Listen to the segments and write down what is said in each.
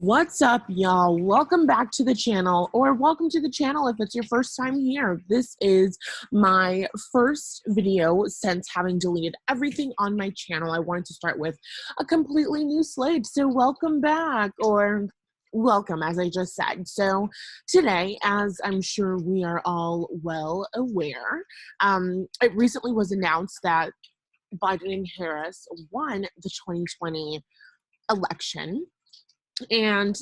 What's up, y'all? Welcome back to the channel, or welcome to the channel if it's your first time here. This is my first video since having deleted everything on my channel. I wanted to start with a completely new slate, so welcome back, or welcome, as I just said. So today, as I'm sure we are all well aware, it recently was announced that Biden and Harris won the 2020 election. And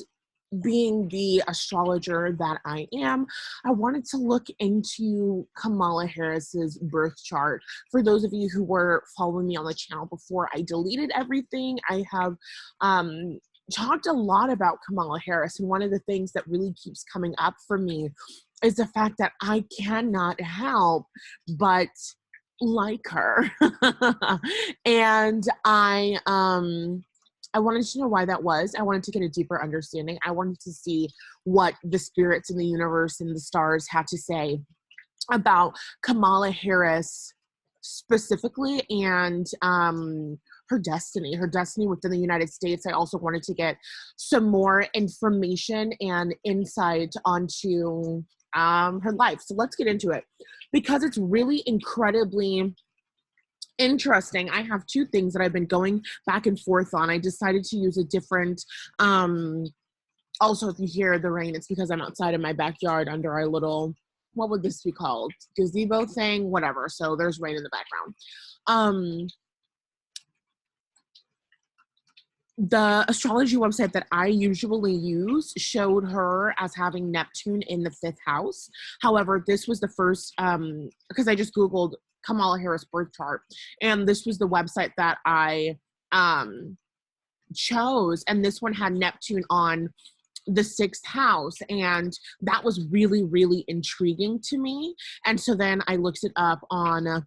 being the astrologer that I am, I wanted to look into Kamala Harris's birth chart. For those of you who were following me on the channel before I deleted everything, I have talked a lot about Kamala Harris, and one of the things that really keeps coming up for me is the fact that I cannot help but like her. And I wanted to know why that was. I wanted to get a deeper understanding. I wanted to see what the spirits in the universe and the stars had to say about Kamala Harris specifically, and her destiny within the United States. I also wanted to get some more information and insight onto her life. So let's get into it, because it's really incredibly interesting. I have two things that I've been going back and forth on. I decided to use a different, also, if you hear the rain, it's because I'm outside in my backyard under our little, what would this be called? Gazebo thing, whatever. So there's rain in the background. The astrology website that I usually use showed her as having Neptune in the 5th house. However, this was the first, because I just Googled Kamala Harris birth chart, and this was the website that I chose, and this one had Neptune on the 6th house, and that was really, really intriguing to me. And so then I looked it up on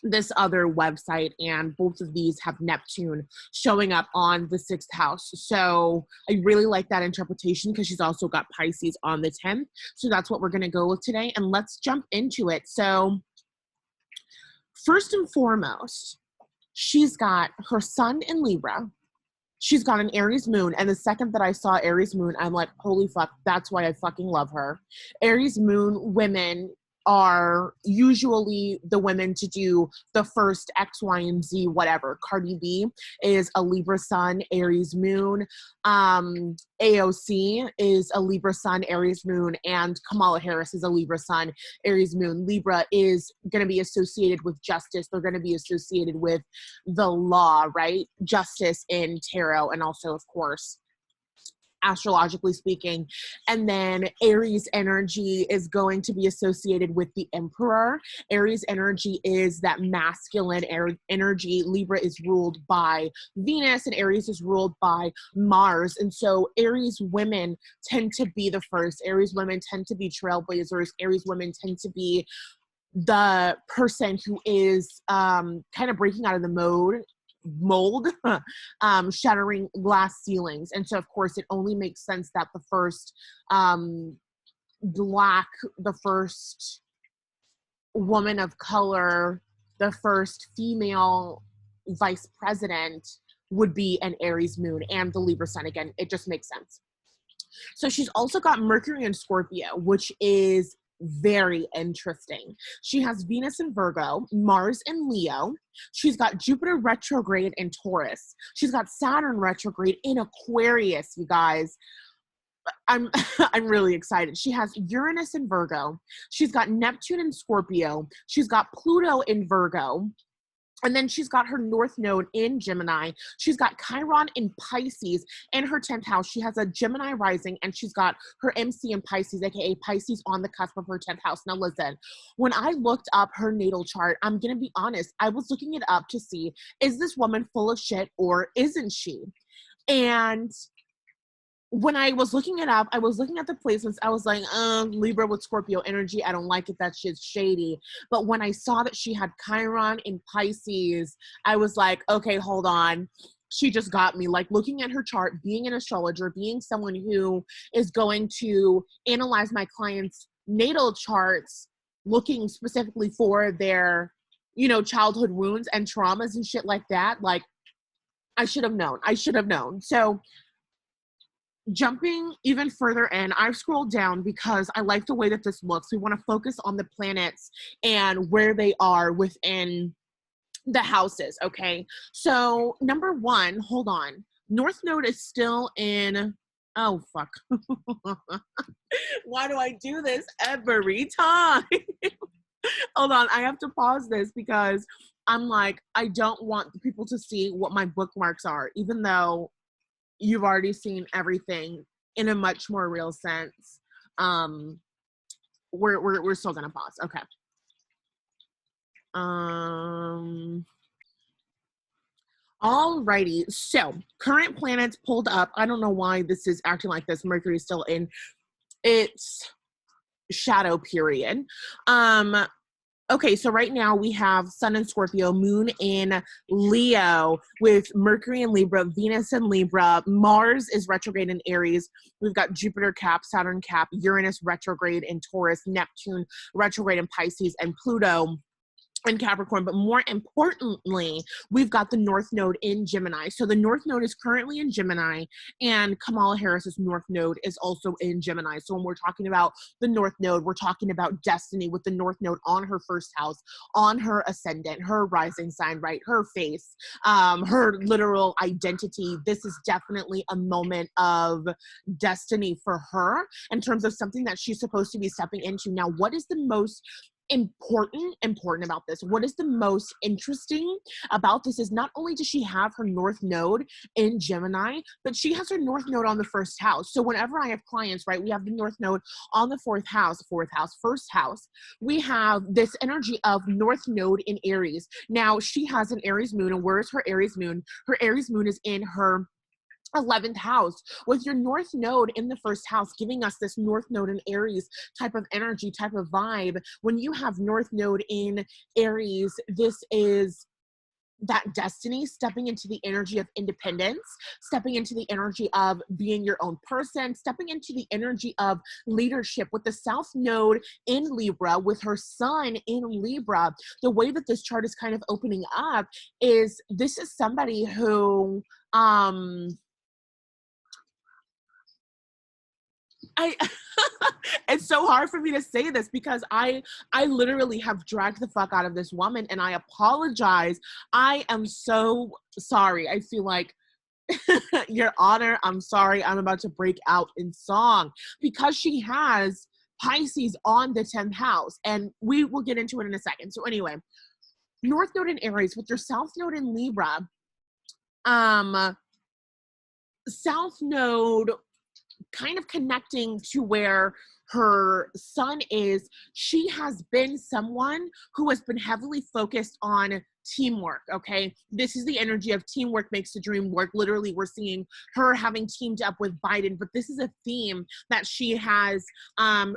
this other website, and both of these have Neptune showing up on the 6th house. So I really like that interpretation, because she's also got Pisces on the 10th. So that's what we're going to go with today, and let's jump into it. So first and foremost, she's got her sun in Libra. She's got an Aries moon. And the second that I saw Aries moon, I'm like, holy fuck, that's why I fucking love her. Aries moon women are usually the women to do the first X, Y, and Z, whatever. Cardi B is a Libra sun, Aries moon. AOC is a Libra sun, Aries moon, and Kamala Harris is a Libra sun, Aries moon. Libra is going to be associated with justice. They're going to be associated with the law, right? Justice in tarot, and also, of course, astrologically speaking. And then Aries energy is going to be associated with the Emperor. Aries energy is that masculine energy. Libra is ruled by Venus, and Aries is ruled by Mars. And so Aries women tend to be the first. Aries women tend to be trailblazers. Aries women tend to be the person who is kind of breaking out of the mold, shattering glass ceilings. And so, of course, it only makes sense that the first the first woman of color, the first female vice president would be an Aries moon, and the Libra sun. Again, it just makes sense. So she's also got Mercury in Scorpio, which is very interesting. She has Venus in Virgo, Mars in Leo. She's got Jupiter retrograde in Taurus. She's got Saturn retrograde in Aquarius, you guys. I'm really excited. She has Uranus in Virgo. She's got Neptune in Scorpio. She's got Pluto in Virgo. And then she's got her North Node in Gemini. She's got Chiron in Pisces in her 10th house. She has a Gemini rising, and she's got her MC in Pisces, aka Pisces, on the cusp of her 10th house. Now listen, when I looked up her natal chart, I'm going to be honest, I was looking it up to see, is this woman full of shit or isn't she? And when I was looking it up, I was looking at the placements. I was like, Libra with Scorpio energy. I don't like it. That shit's shady. But when I saw that she had Chiron in Pisces, I was like, okay, hold on. She just got me. Like, looking at her chart, being an astrologer, being someone who is going to analyze my clients' natal charts, looking specifically for their, childhood wounds and traumas and shit like that. Like, I should have known. So jumping even further in, I've scrolled down because I like the way that this looks. We want to focus on the planets and where they are within the houses, okay? So number one, hold on. North Node is still in, oh, fuck. Why do I do this every time? Hold on, I have to pause this because I'm like, I don't want people to see what my bookmarks are, even though you've already seen everything in a much more real sense. We're still gonna pause. Okay. Alrighty. So current planets pulled up. I don't know why this is acting like this. Mercury is still in its shadow period. Okay, so right now we have Sun in Scorpio, Moon in Leo, with Mercury in Libra, Venus in Libra, Mars is retrograde in Aries. We've got Jupiter cap, Saturn cap, Uranus retrograde in Taurus, Neptune retrograde in Pisces, and Pluto in Capricorn. But more importantly, we've got the North Node in Gemini. So the North Node is currently in Gemini, and Kamala Harris's North Node is also in Gemini. So when we're talking about the North Node, we're talking about destiny with the North Node on her first house, on her ascendant, her rising sign, right? Her face, her literal identity. This is definitely a moment of destiny for her in terms of something that she's supposed to be stepping into. Now, what is the most important about this? What is the most interesting about this is not only does she have her North Node in Gemini, but she has her North Node on the first house. So whenever I have clients, right, we have the North Node on the first house, we have this energy of North Node in Aries. Now she has an Aries moon, and where is her Aries moon? Her Aries moon is in her 11th house, with your North Node in the first house, giving us this North Node in Aries type of energy, type of vibe. When you have North Node in Aries, this is that destiny, stepping into the energy of independence, stepping into the energy of being your own person, stepping into the energy of leadership. With the South Node in Libra, with her Sun in Libra, the way that this chart is kind of opening up is this is somebody who, I it's so hard for me to say this because I literally have dragged the fuck out of this woman, and I apologize. I am so sorry. I feel like, Your Honor, I'm sorry. I'm about to break out in song because she has Pisces on the 10th house, and we will get into it in a second. So anyway, North Node in Aries with your South Node in Libra. South Node kind of connecting to where her Sun is. She has been someone who has been heavily focused on teamwork, okay? This is the energy of teamwork makes the dream work. Literally, we're seeing her having teamed up with Biden, but this is a theme that she has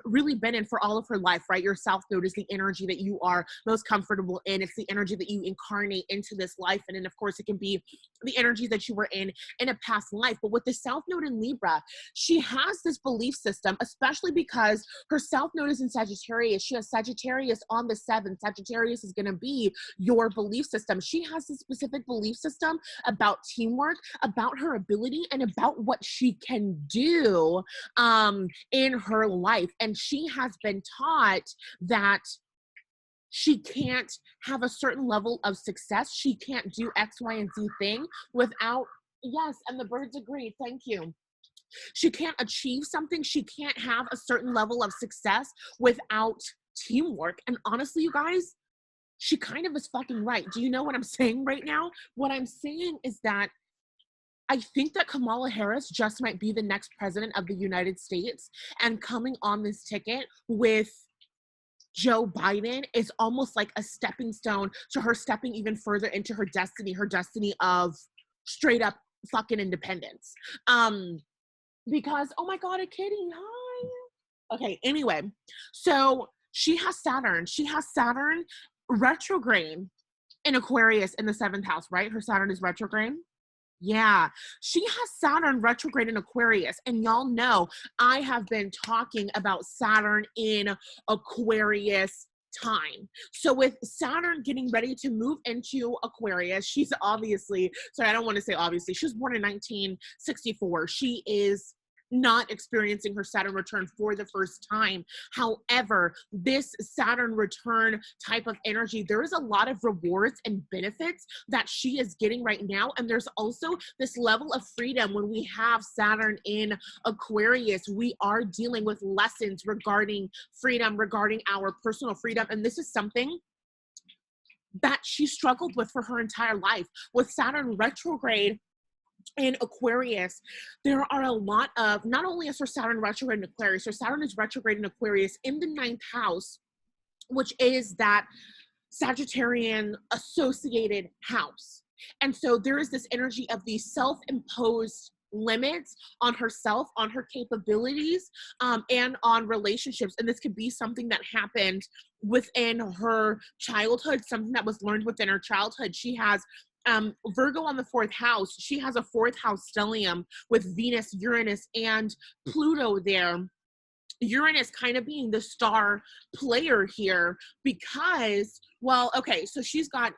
really been in for all of her life, right? Your South Node is the energy that you are most comfortable in. It's the energy that you incarnate into this life. And then, of course, it can be the energy that you were in a past life. But with the South Node in Libra, she has this belief system, especially because her South Node is in Sagittarius. She has Sagittarius on the 7th. Sagittarius is going to be your belief system. She has a specific belief system about teamwork, about her ability, and about what she can do in her life. And she has been taught that she can't have a certain level of success. She can't do X, Y, and Z thing without, yes, and the birds agree, thank you. She can't achieve something. She can't have a certain level of success without teamwork. And honestly, you guys, she kind of is fucking right. Do you know what I'm saying right now? What I'm saying is that I think that Kamala Harris just might be the next president of the United States, and coming on this ticket with Joe Biden is almost like a stepping stone to her stepping even further into her destiny of straight up fucking independence. Because, oh my God, a kitty, hi. Okay, anyway, so she has Saturn. She has Saturn retrograde in Aquarius in the 7th house, right? Her Saturn is retrograde. Yeah, she has Saturn retrograde in Aquarius. And y'all know I have been talking about Saturn in Aquarius time. So with Saturn getting ready to move into Aquarius, she's obviously, sorry, I don't want to say obviously, she was born in 1964. She is not experiencing her Saturn return for the first time. However, this Saturn return type of energy, there is a lot of rewards and benefits that she is getting right now. And there's also this level of freedom when we have Saturn in Aquarius. We are dealing with lessons regarding freedom, regarding our personal freedom. And this is something that she struggled with for her entire life. With Saturn retrograde in Aquarius, there are a lot of, not only is her Saturn retrograde in Aquarius, her Saturn is retrograde in Aquarius in the 9th house, which is that Sagittarian associated house. And so there is this energy of these self-imposed limits on herself, on her capabilities, and on relationships. And this could be something that happened within her childhood, something that was learned within her childhood. She has Virgo on the 4th house. She has a 4th house stellium with Venus, Uranus, and Pluto there. Uranus kind of being the star player here because, well, okay, so she's got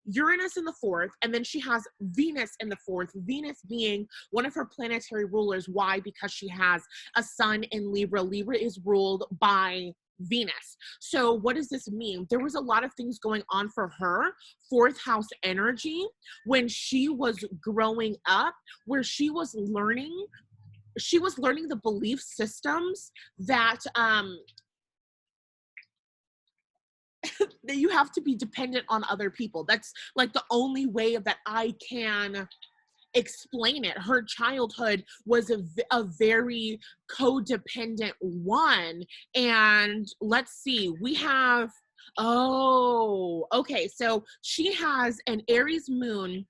Uranus in the 4th, and then she has Venus in the 4th, Venus being one of her planetary rulers. Why? Because she has a sun in Libra. Libra is ruled by Venus. So what does this mean? There was a lot of things going on for her 4th house energy when she was growing up, where she was learning the belief systems that that you have to be dependent on other people. That's like the only way that I can explain it. Her childhood was a very codependent one. And let's see, we have, oh, okay. So she has an Aries moon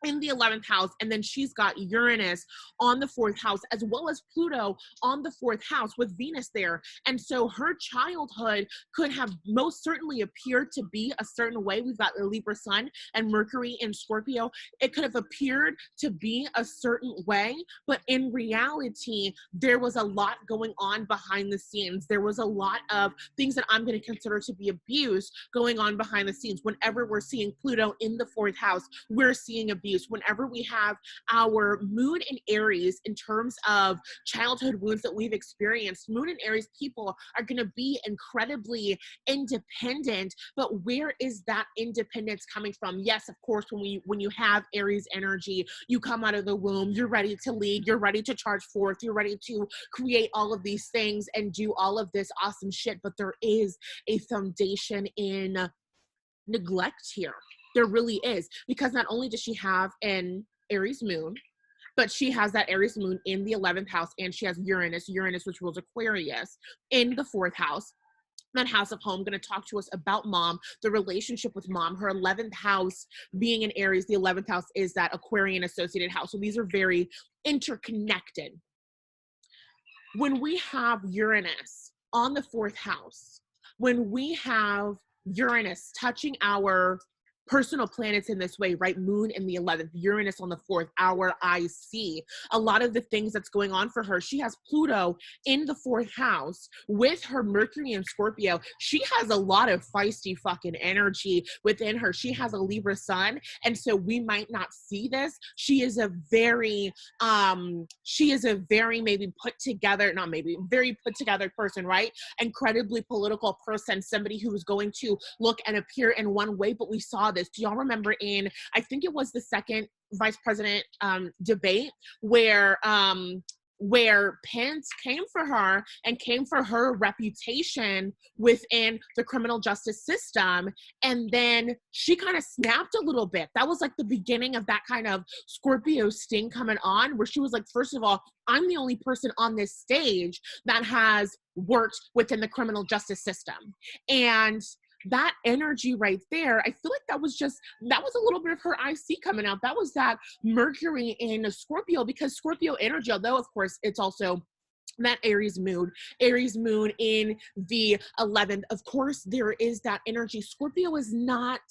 in the 11th house, and then she's got Uranus on the 4th house, as well as Pluto on the 4th house with Venus there. And so her childhood could have most certainly appeared to be a certain way. We've got the Libra sun and Mercury in Scorpio. It could have appeared to be a certain way, but in reality, there was a lot going on behind the scenes. There was a lot of things that I'm going to consider to be abuse going on behind the scenes. Whenever we're seeing Pluto in the 4th house, we're seeing abuse. Whenever we have our moon in Aries, in terms of childhood wounds that we've experienced, moon in Aries people are going to be incredibly independent. But where is that independence coming from? Yes, of course, when you have Aries energy, you come out of the womb, you're ready to lead, you're ready to charge forth, you're ready to create all of these things and do all of this awesome shit. But there is a foundation in neglect here. There really is, because not only does she have an Aries moon, but she has that Aries moon in the 11th house, and she has Uranus, which rules Aquarius, in the 4th house. That house of home, going to talk to us about mom, the relationship with mom. Her 11th house being in Aries, the 11th house is that Aquarian associated house. So these are very interconnected. When we have Uranus on the 4th house, when we have Uranus touching our personal planets in this way, right? Moon in the 11th, Uranus on the 4th, our IC. A lot of the things that's going on for her, she has Pluto in the 4th house with her Mercury in Scorpio. She has a lot of feisty fucking energy within her. She has a Libra sun, and so we might not see this. She is a very maybe put together, not maybe, very put together person, right? Incredibly political person, somebody who is going to look and appear in one way, but we saw this. Do y'all remember in, I think it was the second vice president debate where Pence came for her and came for her reputation within the criminal justice system, and then she kind of snapped a little bit. That was like the beginning of that kind of Scorpio sting coming on, where she was like, first of all, I'm the only person on this stage that has worked within the criminal justice system. And that energy right there, I feel like that was a little bit of her IC coming out. That was that Mercury in Scorpio, because Scorpio energy, although of course it's also that Aries moon in the 11th, of course there is that energy. Scorpio is not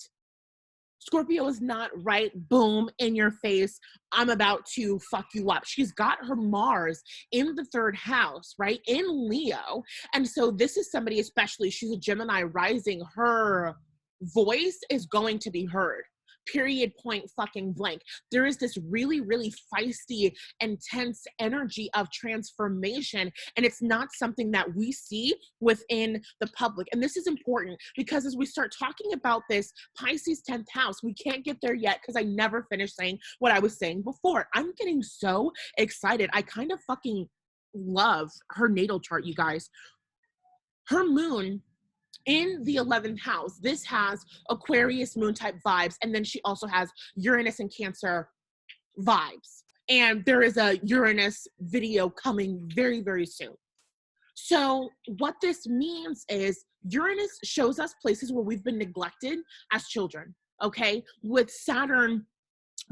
right, boom, in your face, I'm about to fuck you up. She's got her Mars in the 3rd house, right, in Leo. And so this is somebody, especially, she's a Gemini rising, her voice is going to be heard. period, point fucking blank. There is this really, really feisty, intense energy of transformation, and it's not something that we see within the public. And this is important because as we start talking about this Pisces 10th house, we can't get there yet because I never finished saying what I was saying before. I'm getting so excited. I kind of fucking love her natal chart, you guys. Her moon in the 11th house, this has Aquarius moon type vibes, and then she also has Uranus and Cancer vibes. And there is a Uranus video coming very, very soon. So what this means is Uranus shows us places where we've been neglected as children, okay? With Saturn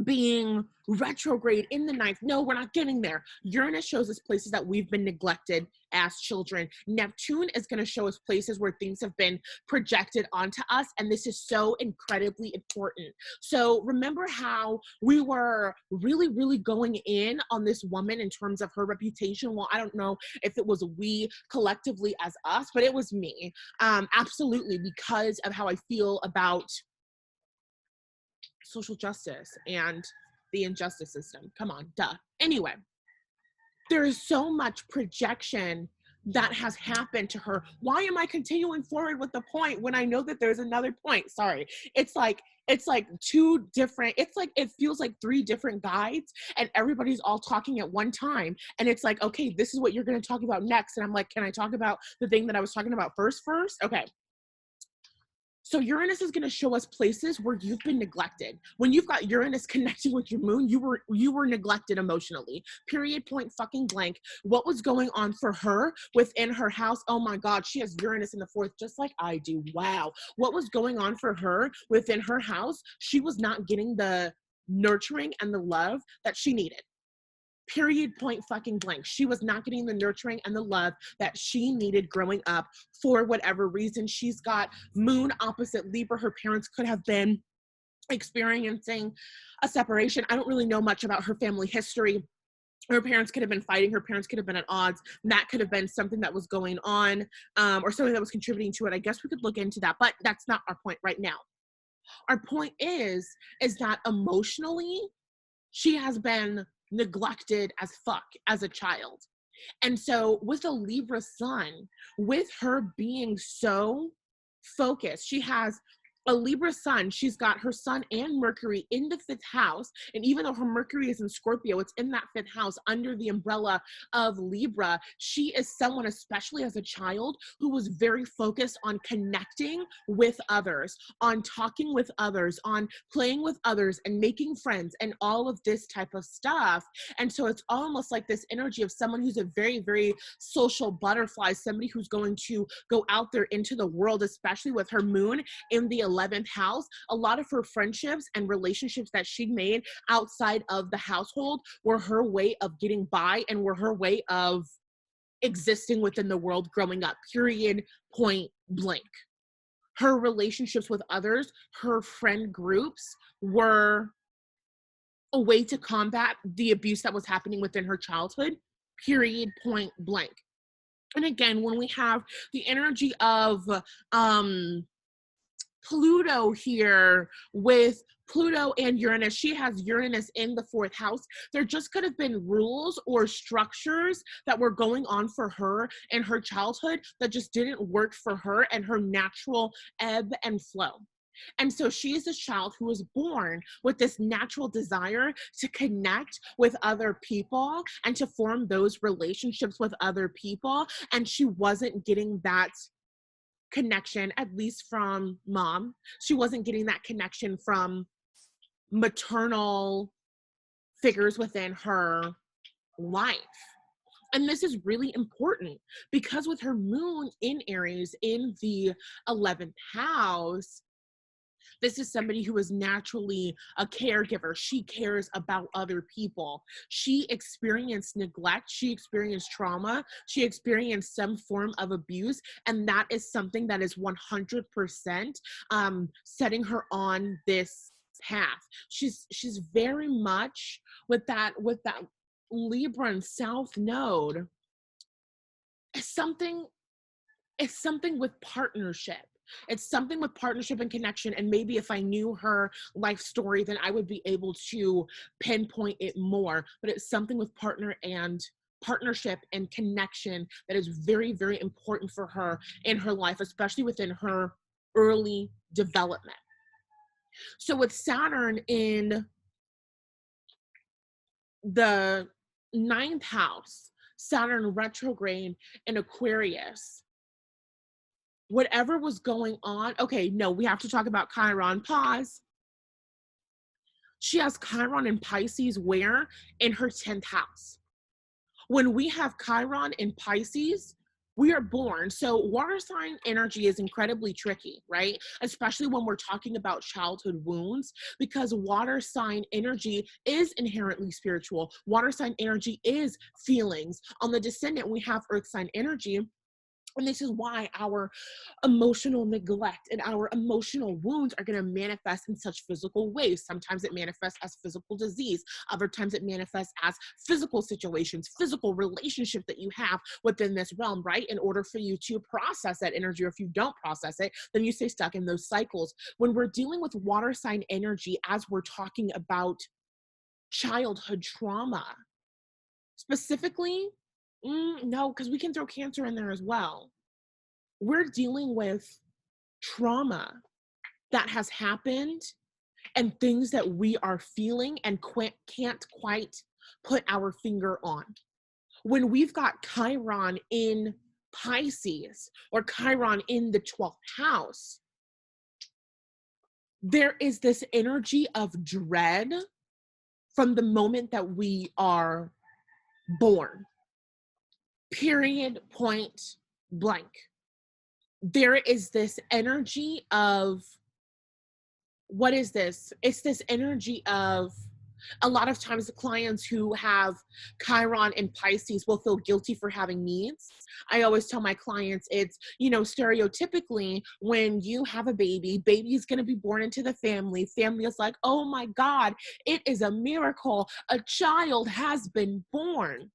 being retrograde in the ninth. No, we're not getting there. Uranus shows us places that we've been neglected as children. Neptune is going to show us places where things have been projected onto us, and this is so incredibly important. So remember how we were really, really going in on this woman in terms of her reputation? Well, I don't know if it was we collectively as us, but it was me. Absolutely, because of how I feel about social justice and the injustice system. Come on, duh. Anyway, there is so much projection that has happened to her. Why am I continuing forward with the point when I know that there's another point? Sorry. It's like two different, it's like, it feels like three different guides and everybody's all talking at one time. And it's like, okay, this is what you're going to talk about next. And I'm like, can I talk about the thing that I was talking about first? Okay. So Uranus is going to show us places where you've been neglected. When you've got Uranus connecting with your moon, you were neglected emotionally. Period, point fucking blank. What was going on for her within her house? Oh my God, she has Uranus in the fourth, just like I do. Wow. What was going on for her within her house? She was not getting the nurturing and the love that she needed. Period, point fucking blank. She was not getting the nurturing and the love that she needed growing up for whatever reason. She's got moon opposite Libra. Her parents could have been experiencing a separation. I don't really know much about her family history. Her parents could have been fighting. Her parents could have been at odds. That could have been something that was going on, or something that was contributing to it. I guess we could look into that, but that's not our point right now. Our point is that emotionally, she has been neglected as fuck as a child. And so with a Libra sun, with her being so focused, she has a Libra sun, she's got her sun and Mercury in the fifth house. And even though her Mercury is in Scorpio, it's in that fifth house under the umbrella of Libra. She is someone, especially as a child, who was very focused on connecting with others, on talking with others, on playing with others and making friends and all of this type of stuff. And so it's almost like this energy of someone who's a very, very social butterfly, somebody who's going to go out there into the world, especially with her moon in the 11th house. A lot of her friendships and relationships that she made outside of the household were her way of getting by and were her way of existing within the world growing up, period, point blank. Her relationships with others, her friend groups were a way to combat the abuse that was happening within her childhood, period, point blank. And again, when we have the energy of Pluto here, with Pluto and Uranus, she has Uranus in the fourth house. There just could have been rules or structures that were going on for her in her childhood that just didn't work for her and her natural ebb and flow. And so she is a child who was born with this natural desire to connect with other people and to form those relationships with other people. And she wasn't getting that connection, at least from mom. She wasn't getting that connection from maternal figures within her life. And this is really important because with her moon in Aries in the 11th house, this is somebody who is naturally a caregiver. She cares about other people. She experienced neglect. She experienced trauma. She experienced some form of abuse. And that is something that is 100% setting her on this path. She's very much with that Libra and South Node. It's something with partnership. It's something with partnership and connection. And maybe if I knew her life story, then I would be able to pinpoint it more. But it's something with partnership and connection that is very, very important for her in her life, especially within her early development. So with Saturn in the ninth house, Saturn retrograde in Aquarius, whatever was going on, okay, no, we have to talk about Chiron. Pause. She has Chiron in Pisces where? In her 10th house. When we have Chiron in Pisces, we are born. So water sign energy is incredibly tricky, right? Especially when we're talking about childhood wounds, because water sign energy is inherently spiritual. Water sign energy is feelings. On the descendant, we have earth sign energy. And this is why our emotional neglect and our emotional wounds are going to manifest in such physical ways. Sometimes it manifests as physical disease. Other times it manifests as physical situations, physical relationship that you have within this realm, right? In order for you to process that energy, or if you don't process it, then you stay stuck in those cycles. When we're dealing with water sign energy, as we're talking about childhood trauma, specifically, no, because we can throw Cancer in there as well. We're dealing with trauma that has happened and things that we are feeling and can't quite put our finger on. When we've got Chiron in Pisces or Chiron in the 12th house, there is this energy of dread from the moment that we are born. Period, point blank. There is this energy of, what is this? It's this energy of, a lot of times the clients who have Chiron and Pisces will feel guilty for having needs. I always tell my clients, it's, stereotypically when you have a baby is going to be born into the family. Family is like, oh my God, it is a miracle. A child has been born.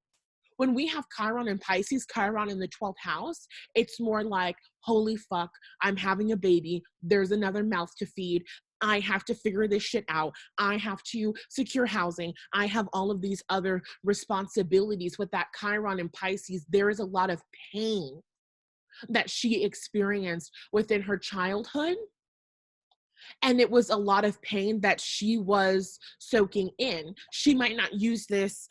When we have Chiron and Pisces, Chiron in the 12th house, it's more like, holy fuck, I'm having a baby. There's another mouth to feed. I have to figure this shit out. I have to secure housing. I have all of these other responsibilities. With that Chiron and Pisces, there is a lot of pain that she experienced within her childhood. And it was a lot of pain that she was soaking in. She might not use this,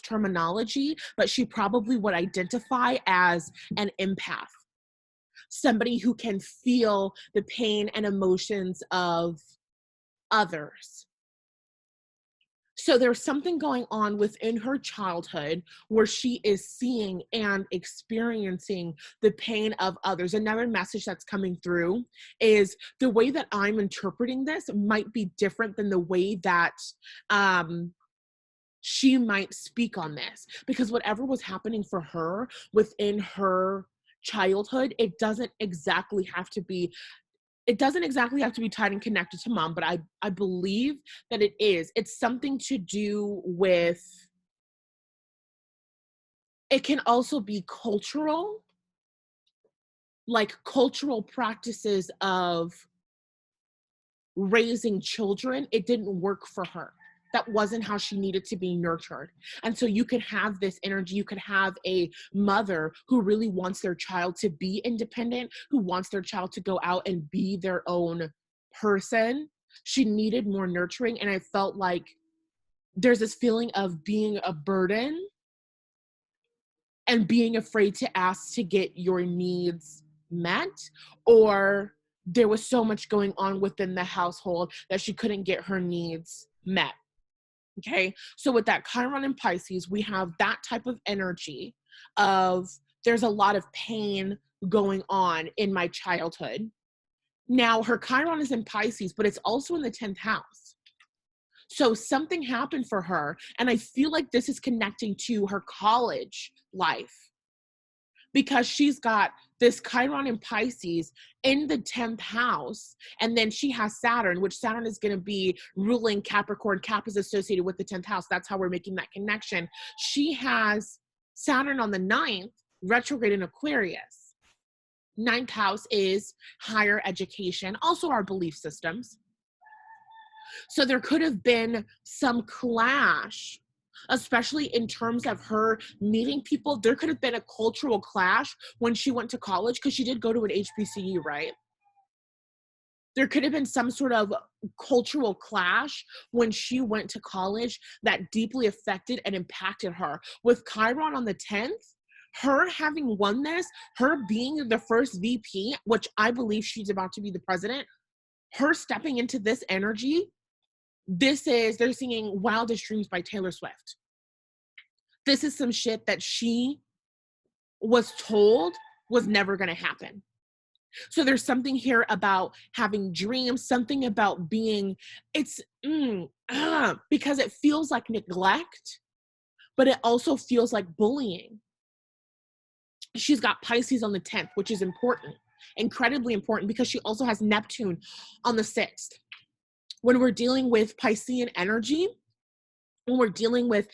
terminology, but she probably would identify as an empath, somebody who can feel the pain and emotions of others. So there's something going on within her childhood where she is seeing and experiencing the pain of others. Another message that's coming through is the way that I'm interpreting this might be different than the way that she might speak on this, because whatever was happening for her within her childhood, it doesn't exactly have to be tied and connected to mom, but I believe that it is. It's something to do with, it can also be cultural, like cultural practices of raising children. It didn't work for her. That wasn't how she needed to be nurtured. And so you could have this energy. You could have a mother who really wants their child to be independent, who wants their child to go out and be their own person. She needed more nurturing. And I felt like there's this feeling of being a burden and being afraid to ask to get your needs met, or there was so much going on within the household that she couldn't get her needs met. Okay, so with that Chiron and Pisces, we have that type of energy of, there's a lot of pain going on in my childhood. Now, her Chiron is in Pisces, but it's also in the 10th house. So something happened for her, and I feel like this is connecting to her college life, because she's got this Chiron in Pisces in the 10th house, and then she has Saturn, which Saturn is going to be ruling Capricorn. Cap is associated with the 10th house. That's how we're making that connection. She has Saturn on the 9th, retrograde in Aquarius. Ninth house is higher education, also our belief systems. So there could have been some clash, especially in terms of her meeting people. There could have been a cultural clash when she went to college, because she did go to an HBCU, right? There could have been some sort of cultural clash when she went to college that deeply affected and impacted her. With Chiron on the 10th, her having won this, her being the first VP, which I believe she's about to be the president, her stepping into this energy, they're singing Wildest Dreams by Taylor Swift. This is some shit that she was told was never going to happen. So there's something here about having dreams, something about being, because it feels like neglect, but it also feels like bullying. She's got Pisces on the 10th, which is important, incredibly important, because she also has Neptune on the 6th. When we're dealing with Piscean energy, when we're dealing with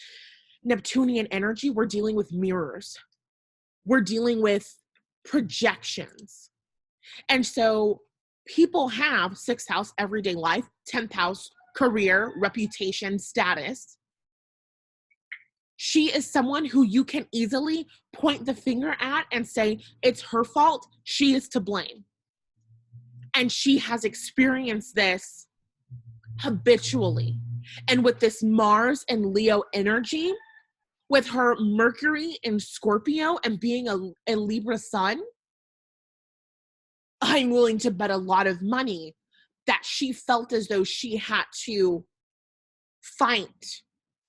Neptunian energy, we're dealing with mirrors. We're dealing with projections. And so people have 6th house, everyday life, 10th house, career, reputation, status. She is someone who you can easily point the finger at and say, it's her fault, she is to blame. And she has experienced this habitually. And with this Mars and Leo energy, with her Mercury in Scorpio and being a Libra sun, I'm willing to bet a lot of money that she felt as though she had to fight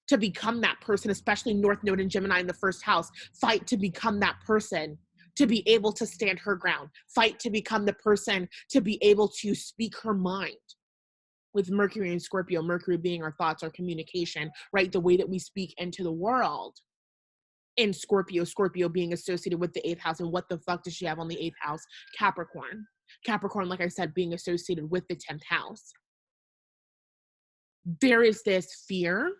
to become that person, especially North Node and Gemini in the 1st house, fight to become that person, to be able to stand her ground, fight to become the person to be able to speak her mind. With Mercury and Scorpio, Mercury being our thoughts, our communication, right? The way that we speak into the world. In Scorpio being associated with the 8th house. And what the fuck does she have on the 8th house? Capricorn, like I said, being associated with the 10th house. There is this fear.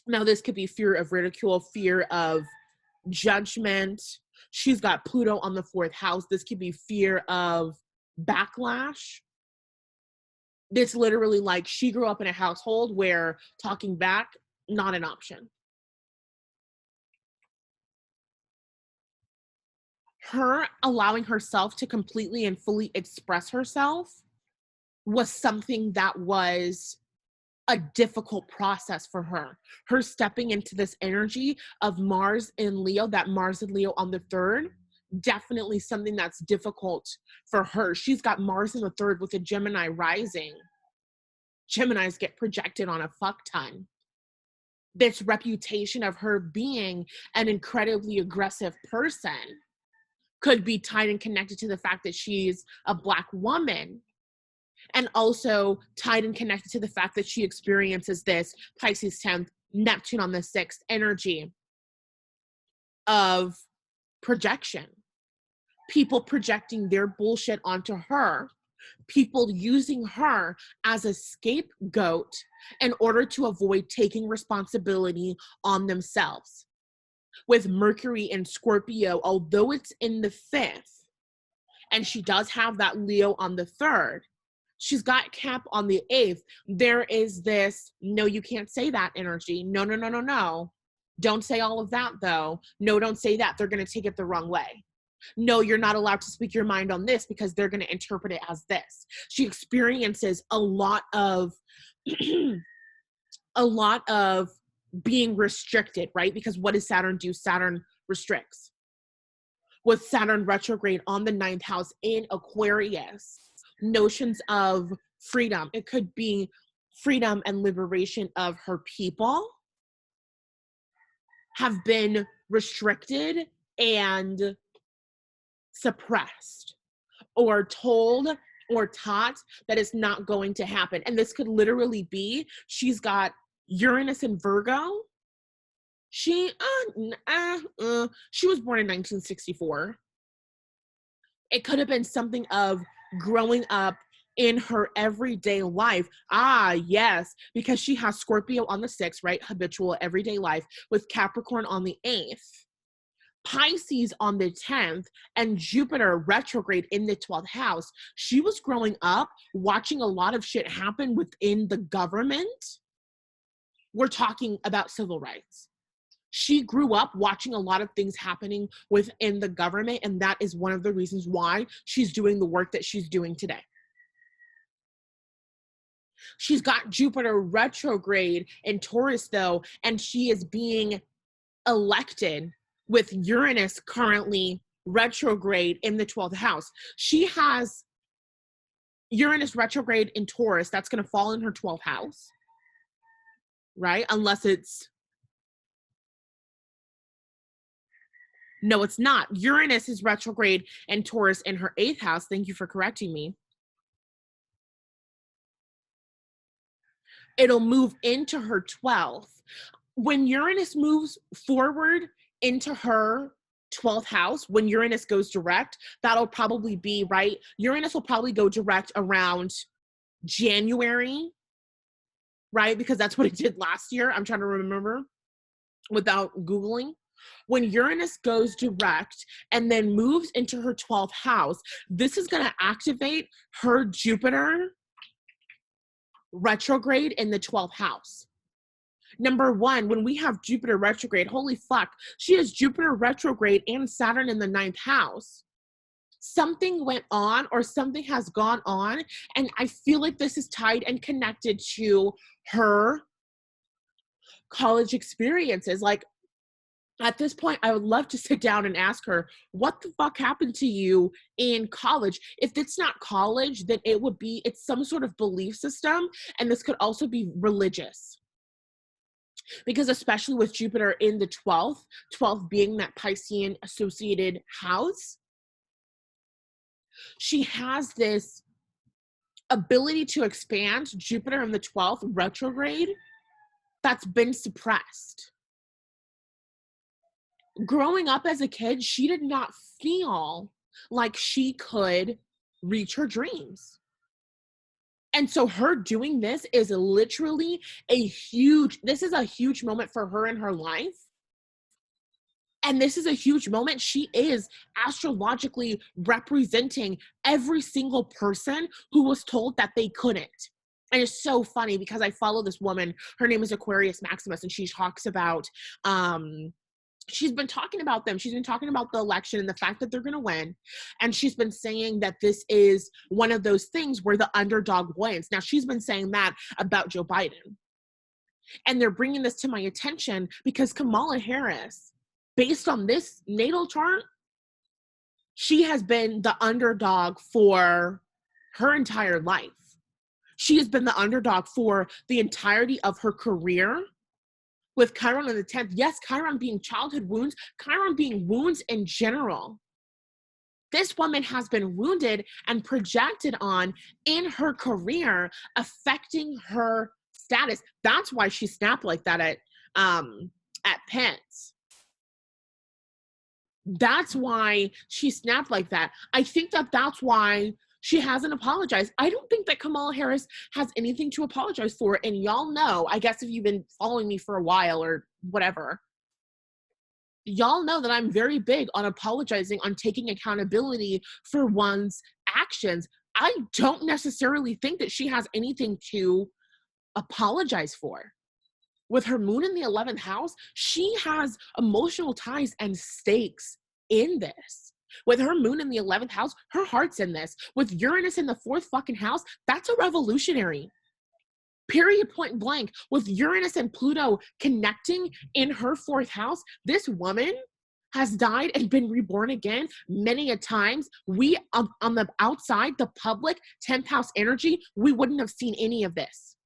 Now, this could be fear of ridicule, fear of judgment. She's got Pluto on the 4th house. This could be fear of backlash. It's literally like she grew up in a household where talking back, not an option. Her allowing herself to completely and fully express herself was something that was a difficult process for her. Her stepping into this energy of Mars in Leo, that Mars in Leo on the 3rd, definitely something that's difficult for her. She's got Mars in the 3rd with a Gemini rising. Geminis get projected on a fuck ton. This reputation of her being an incredibly aggressive person could be tied and connected to the fact that she's a Black woman, and also tied and connected to the fact that she experiences this Pisces 10th, Neptune on the 6th energy of projection. People projecting their bullshit onto her, people using her as a scapegoat in order to avoid taking responsibility on themselves. With Mercury in Scorpio, although it's in the 5th, and she does have that Leo on the 3rd, she's got Cap on the 8th. There is this, no, you can't say that energy. No. Don't say all of that, though. No, don't say that. They're going to take it the wrong way. No, you're not allowed to speak your mind on this because they're going to interpret it as this. She experiences a lot of being restricted, right? Because what does Saturn do? Saturn restricts. With Saturn retrograde on the 9th house in Aquarius, notions of freedom. It could be freedom and liberation of her people have been restricted and suppressed, or told or taught that it's not going to happen. And this could literally be, she's got Uranus in Virgo. She was born in 1964. It could have been something of growing up in her everyday life. Yes, because she has Scorpio on the 6th, right? Habitual everyday life, with Capricorn on the 8th. Pisces on the 10th, and Jupiter retrograde in the 12th house. She was growing up watching a lot of shit happen within the government. We're talking about civil rights. She grew up watching a lot of things happening within the government, and that is one of the reasons why she's doing the work that she's doing today. She's got Jupiter retrograde in Taurus, though, and she is being elected with Uranus currently retrograde in the 12th house. She has Uranus retrograde in Taurus. That's going to fall in her 12th house, right? Unless it's... No, it's not. Uranus is retrograde in Taurus in her 8th house. Thank you for correcting me. It'll move into her 12th. When Uranus moves forward into her 12th house, when Uranus goes direct, that'll probably be, right? Uranus will probably go direct around January, right? Because that's what it did last year. I'm trying to remember without Googling. When Uranus goes direct and then moves into her 12th house, this is going to activate her Jupiter retrograde in the 12th house. Number one, when we have Jupiter retrograde, holy fuck, she has Jupiter retrograde and Saturn in the 9th house. Something went on or something has gone on, and I feel like this is tied and connected to her college experiences. Like, at this point, I would love to sit down and ask her, what the fuck happened to you in college? If it's not college, then it's some sort of belief system, and this could also be religious. Because especially with Jupiter in the 12th being that Piscean associated house, she has this ability to expand, Jupiter in the 12th retrograde, that's been suppressed. Growing up as a kid, she did not feel like she could reach her dreams. And so her doing this is literally this is a huge moment for her in her life. And this is a huge moment. She is astrologically representing every single person who was told that they couldn't. And it's so funny because I follow this woman. Her name is Aquarius Maximus, and she talks about, she's been talking about them. She's been talking about the election and the fact that they're going to win. And she's been saying that this is one of those things where the underdog wins. Now, she's been saying that about Joe Biden. And they're bringing this to my attention because Kamala Harris, based on this natal chart, she has been the underdog for her entire life. She has been the underdog for the entirety of her career. With Chiron on the 10th, yes, Chiron being childhood wounds, Chiron being wounds in general. This woman has been wounded and projected on in her career, affecting her status. That's why she snapped like that at Pence. That's why she snapped like that. I think that that's why she hasn't apologized. I don't think that Kamala Harris has anything to apologize for. And y'all know, I guess if you've been following me for a while or whatever, y'all know that I'm very big on apologizing, on taking accountability for one's actions. I don't necessarily think that she has anything to apologize for. With her moon in the 11th house, she has emotional ties and stakes in this. With her moon in the 11th house, her heart's in this. With Uranus in the 4th fucking house, that's a revolutionary. Period, point blank. With Uranus and Pluto connecting in her 4th house, this woman has died and been reborn again many a times. We, on the outside, the public, 10th house energy, we wouldn't have seen any of this.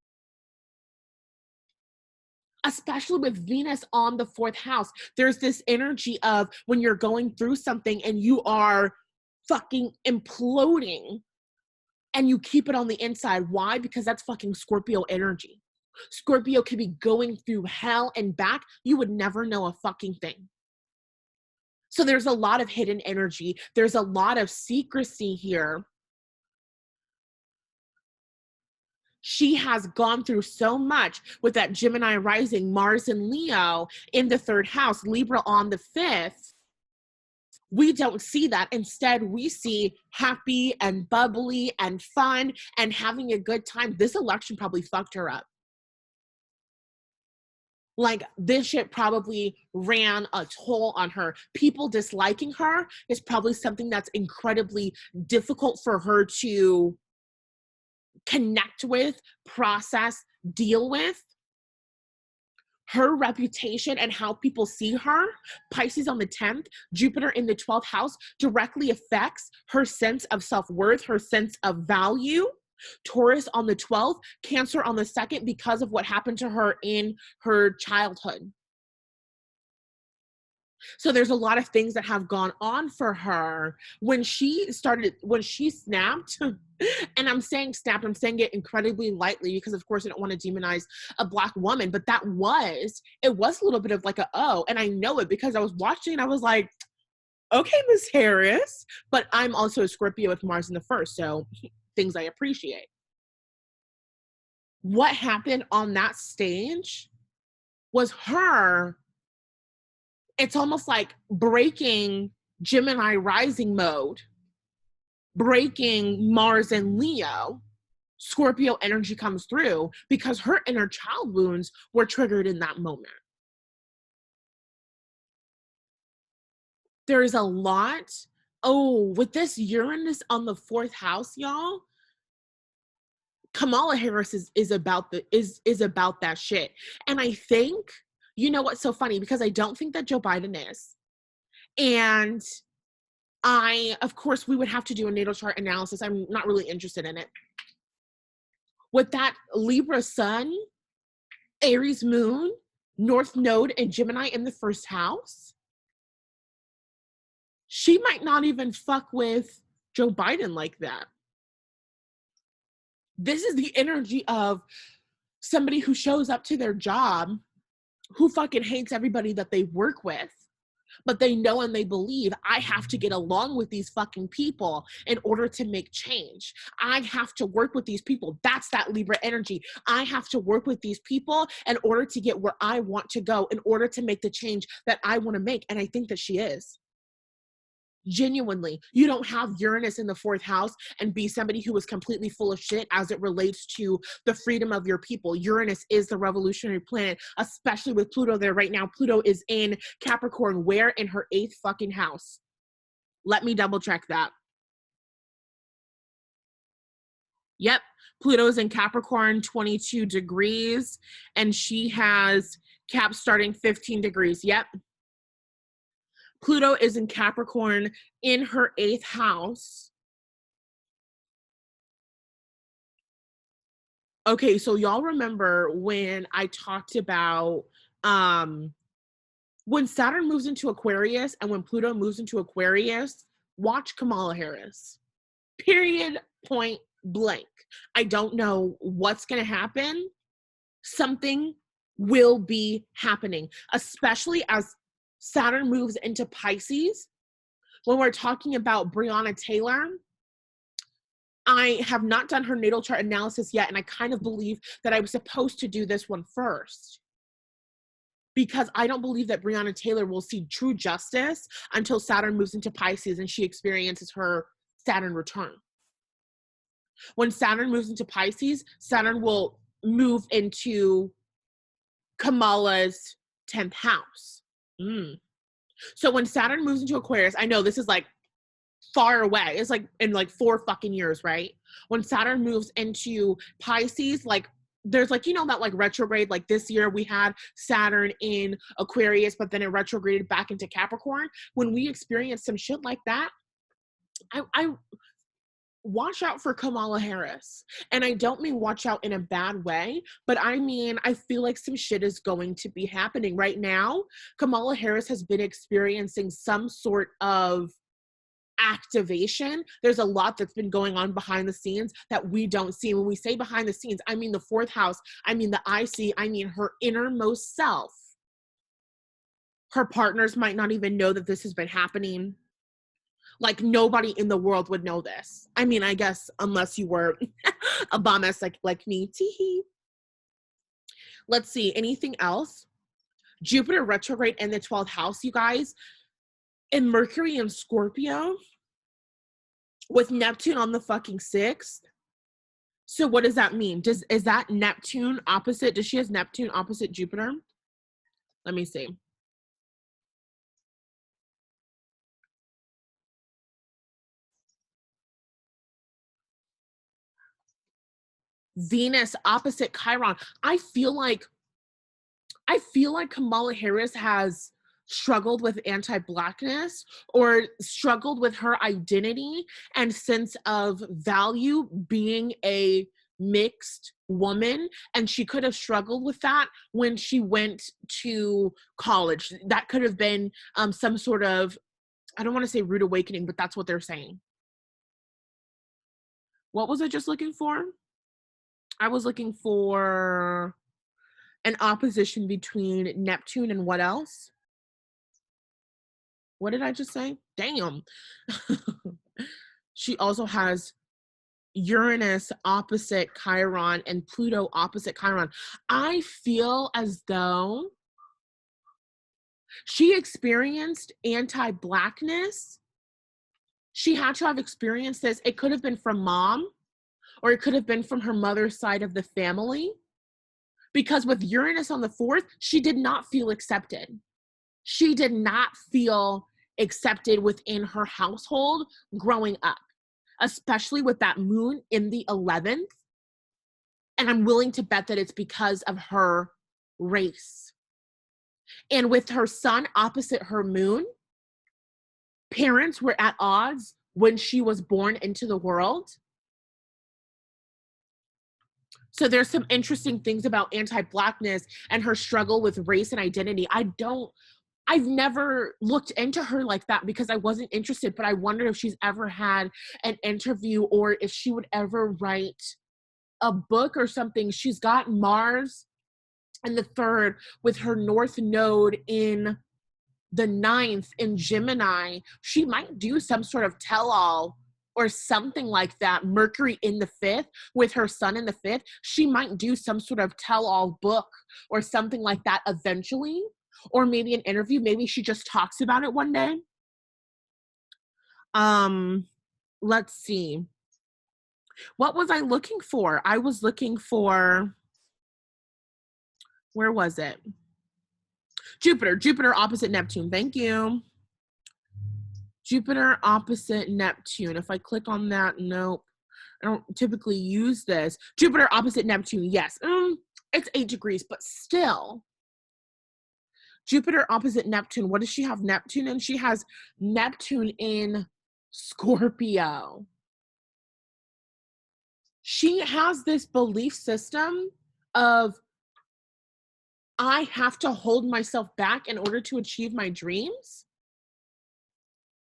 Especially with Venus on the 4th house, there's this energy of when you're going through something and you are fucking imploding and you keep it on the inside. Why? Because that's fucking Scorpio energy. Scorpio could be going through hell and back. You would never know a fucking thing. So there's a lot of hidden energy. There's a lot of secrecy here. She has gone through so much with that Gemini rising, Mars and Leo in the 3rd house, Libra on the 5th. We don't see that. Instead, we see happy and bubbly and fun and having a good time. This election probably fucked her up. Like, this shit probably ran a toll on her. People disliking her is probably something that's incredibly difficult for her to connect with, process, deal with. Her reputation and how people see her, Pisces on the 10th, Jupiter in the 12th house, directly affects her sense of self-worth, her sense of value. Taurus on the 12th, Cancer on the 2nd, because of what happened to her in her childhood. So there's a lot of things that have gone on for her when she snapped. And I'm saying snapped, I'm saying it incredibly lightly because of course I don't want to demonize a Black woman, but it was a little bit of like and I know it because I was watching and I was like, okay, Miss Harris, but I'm also a Scorpio with Mars in the first, so things I appreciate. What happened on that stage was her, it's almost like breaking Gemini rising mode, breaking Mars and Leo. Scorpio energy comes through because her inner child wounds were triggered in that moment. There is a lot. Oh, with this Uranus on the 4th house, y'all, Kamala Harris is about that shit. And I think, you know what's so funny? Because I don't think that Joe Biden is. And of course, we would have to do a natal chart analysis. I'm not really interested in it. With that Libra sun, Aries moon, North node, and Gemini in the 1st house, she might not even fuck with Joe Biden like that. This is the energy of somebody who shows up to their job, who fucking hates everybody that they work with, but they know and they believe, I have to get along with these fucking people in order to make change. I have to work with these people. That's that Libra energy. I have to work with these people in order to get where I want to go, in order to make the change that I want to make. And I think that she is. Genuinely, you don't have Uranus in the 4th house and be somebody who is completely full of shit as it relates to the freedom of your people. Uranus is the revolutionary planet, especially with Pluto there right now. Pluto is in Capricorn, where? In her 8th fucking house. Let me double check that. Yep, Pluto's in Capricorn, 22 degrees, and she has Cap starting 15 degrees. Yep. Pluto is in Capricorn in her 8th house. Okay, so y'all remember when I talked about when Saturn moves into Aquarius and when Pluto moves into Aquarius, watch Kamala Harris. Period, point blank. I don't know what's going to happen. Something will be happening, especially as Saturn moves into Pisces. When we're talking about Breonna Taylor, I have not done her natal chart analysis yet, and I kind of believe that I was supposed to do this one first, because I don't believe that Breonna Taylor will see true justice until Saturn moves into Pisces and she experiences her Saturn return. When Saturn moves into Pisces, Saturn will move into Kamala's 10th house. So when Saturn moves into Aquarius, I know this is like far away. It's like in like 4 fucking years, right? When Saturn moves into Pisces, like there's like, you know, that like retrograde, like this year we had Saturn in Aquarius, but then it retrograded back into Capricorn. When we experience some shit like that, I watch out for Kamala Harris. And I don't mean watch out in a bad way, but I mean, I feel like some shit is going to be happening right now. Kamala Harris has been experiencing some sort of activation. There's a lot that's been going on behind the scenes that we don't see. When we say behind the scenes, I mean the 4th house, I mean the IC, I mean her innermost self. Her partners might not even know that this has been happening. Like nobody in the world would know this. I mean, I guess unless you were a bum-ass like me. Tee-hee. Let's see, anything else? Jupiter retrograde in the 12th house, you guys. And Mercury in Scorpio with Neptune on the fucking 6th. So what does that mean? Is that Neptune opposite? Does she has Neptune opposite Jupiter? Let me see. Venus opposite Chiron. I feel like Kamala Harris has struggled with anti-blackness or struggled with her identity and sense of value being a mixed woman, and she could have struggled with that when she went to college. That could have been some sort of, I don't want to say rude awakening, but that's what they're saying. What was I just looking for? I was looking for an opposition between Neptune and what else? What did I just say? Damn. She also has Uranus opposite Chiron and Pluto opposite Chiron. I feel as though she experienced anti-blackness. She had to have experienced this. It could have been from mom, or it could have been from her mother's side of the family. Because with Uranus on the 4th, she did not feel accepted. She did not feel accepted within her household growing up, especially with that moon in the 11th. And I'm willing to bet that it's because of her race. And with her sun opposite her moon, parents were at odds when she was born into the world. So there's some interesting things about anti-blackness and her struggle with race and identity. I've never looked into her like that because I wasn't interested, but I wonder if she's ever had an interview or if she would ever write a book or something. She's got Mars in the 3rd with her North Node in the 9th in Gemini. She might do some sort of tell-all or something like that. Mercury in the 5th with her sun in the 5th. She might do some sort of tell-all book or something like that eventually. Or maybe an interview. Maybe she just talks about it one day. Let's see. What was I looking for? I was looking for, where was it? Jupiter opposite Neptune. Thank you. Jupiter opposite Neptune. If I click on that, nope. I don't typically use this. Jupiter opposite Neptune. Yes. It's 8 degrees, but still. Jupiter opposite Neptune. What does she have Neptune in? She has Neptune in Scorpio. She has this belief system of, I have to hold myself back in order to achieve my dreams.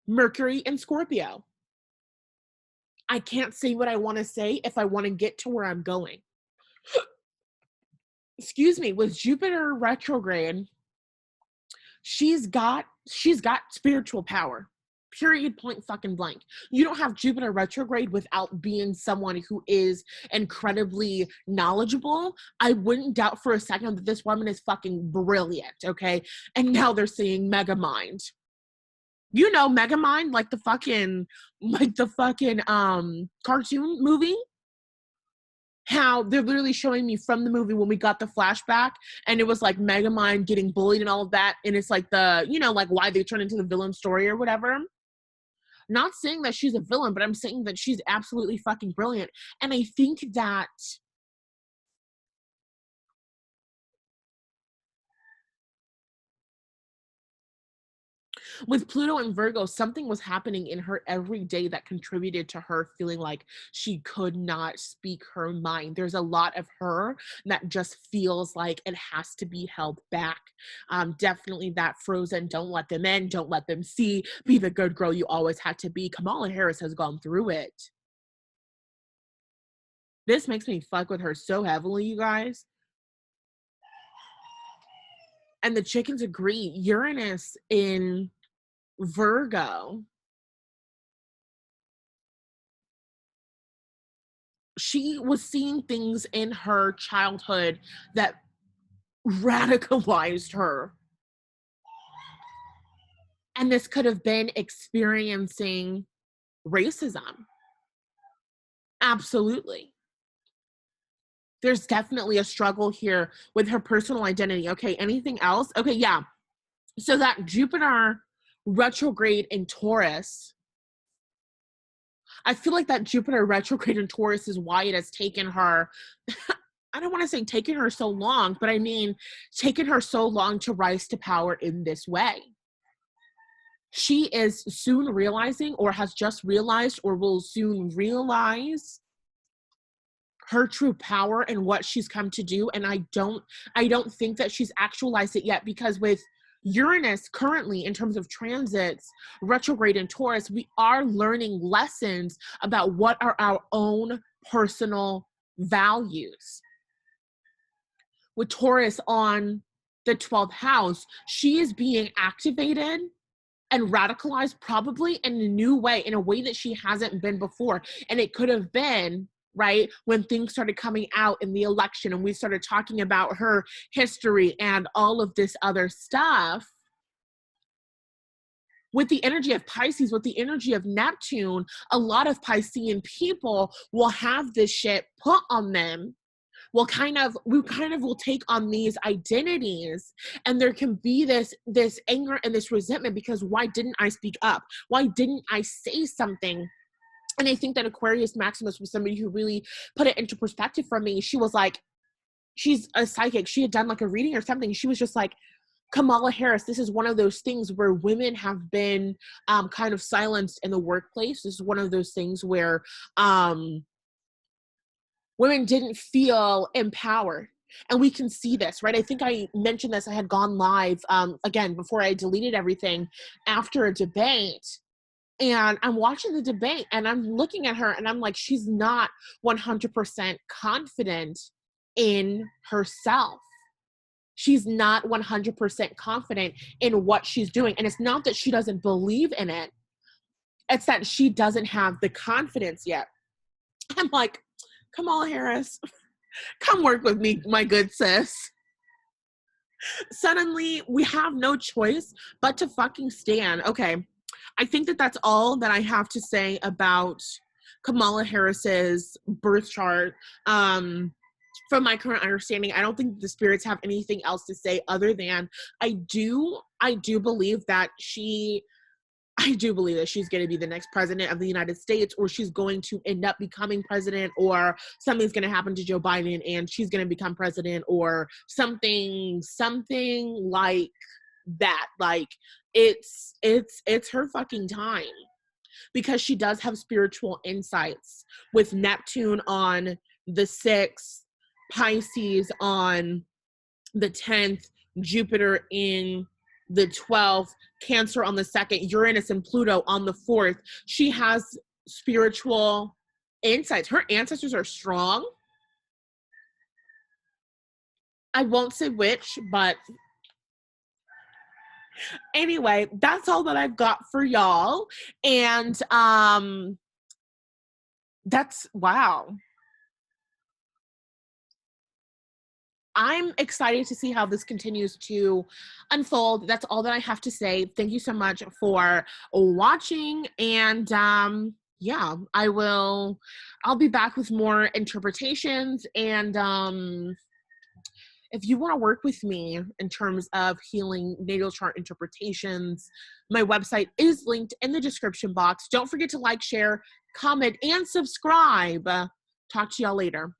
Mercury in Scorpio. I can't say what I want to say if I want to get to where I'm going. Excuse me, with Jupiter retrograde, she's got spiritual power. Period, point fucking blank. You don't have Jupiter retrograde without being someone who is incredibly knowledgeable. I wouldn't doubt for a second that this woman is fucking brilliant, okay? And now they're saying Megamind. You know Megamind, like the fucking cartoon movie? How they're literally showing me from the movie when we got the flashback, and it was like Megamind getting bullied and all of that, and it's like the, like why they turn into the villain story or whatever. Not saying that she's a villain, but I'm saying that she's absolutely fucking brilliant. And I think that with Pluto and Virgo, something was happening in her every day that contributed to her feeling like she could not speak her mind. There's a lot of her that just feels like it has to be held back. Definitely that Frozen, don't let them in, don't let them see, be the good girl you always had to be. Kamala Harris has gone through it. This makes me fuck with her so heavily, you guys. And the chickens agree. Uranus in Virgo. She was seeing things in her childhood that radicalized her. And this could have been experiencing racism. Absolutely. There's definitely a struggle here with her personal identity. Okay, anything else? Okay, yeah. So that Jupiter retrograde in Taurus, I feel like that Jupiter retrograde in Taurus is why it has taken her, I don't want to say taken her so long, but I mean, taken her so long to rise to power in this way. She is soon realizing, or has just realized, or will soon realize her true power and what she's come to do. And I don't think that she's actualized it yet, because with Uranus currently in terms of transits retrograde in Taurus, we are learning lessons about what are our own personal values. With Taurus on the 12th house, she is being activated and radicalized probably in a new way, in a way that she hasn't been before. And it could have been, right, when things started coming out in the election and we started talking about her history and all of this other stuff. With the energy of Pisces, with the energy of Neptune, a lot of Piscean people will have this shit put on them. We kind of will take on these identities, and there can be this anger and this resentment because why didn't I speak up? Why didn't I say something? And I think that Aquarius Maximus was somebody who really put it into perspective for me. She was like, she's a psychic. She had done like a reading or something. She was just like, Kamala Harris, this is one of those things where women have been kind of silenced in the workplace. This is one of those things where women didn't feel empowered. And we can see this, right? I think I mentioned this. I had gone live, again, before I deleted everything, after a debate. And I'm watching the debate and I'm looking at her and I'm like, she's not 100% confident in herself. She's not 100% confident in what she's doing. And it's not that she doesn't believe in it. It's that she doesn't have the confidence yet. I'm like, Kamala Harris, come work with me, my good sis. Suddenly, we have no choice but to fucking stand. Okay, I think that that's all that I have to say about Kamala Harris's birth chart. From my current understanding, I don't think the spirits have anything else to say other than I do believe that she's going to be the next president of the United States, or she's going to end up becoming president, or something's going to happen to Joe Biden and she's going to become president, or something like that. Like it's her fucking time, because she does have spiritual insights with Neptune on the 6th, Pisces on the 10th, Jupiter in the 12th, Cancer on the 2nd, Uranus and Pluto on the 4th. She has spiritual insights. Her ancestors are strong. I won't say which, but anyway, that's all that I've got for y'all. And that's, wow. I'm excited to see how this continues to unfold. That's all that I have to say. Thank you so much for watching. And yeah, I'll be back with more interpretations. And if you want to work with me in terms of healing natal chart interpretations, my website is linked in the description box. Don't forget to like, share, comment, and subscribe. Talk to y'all later.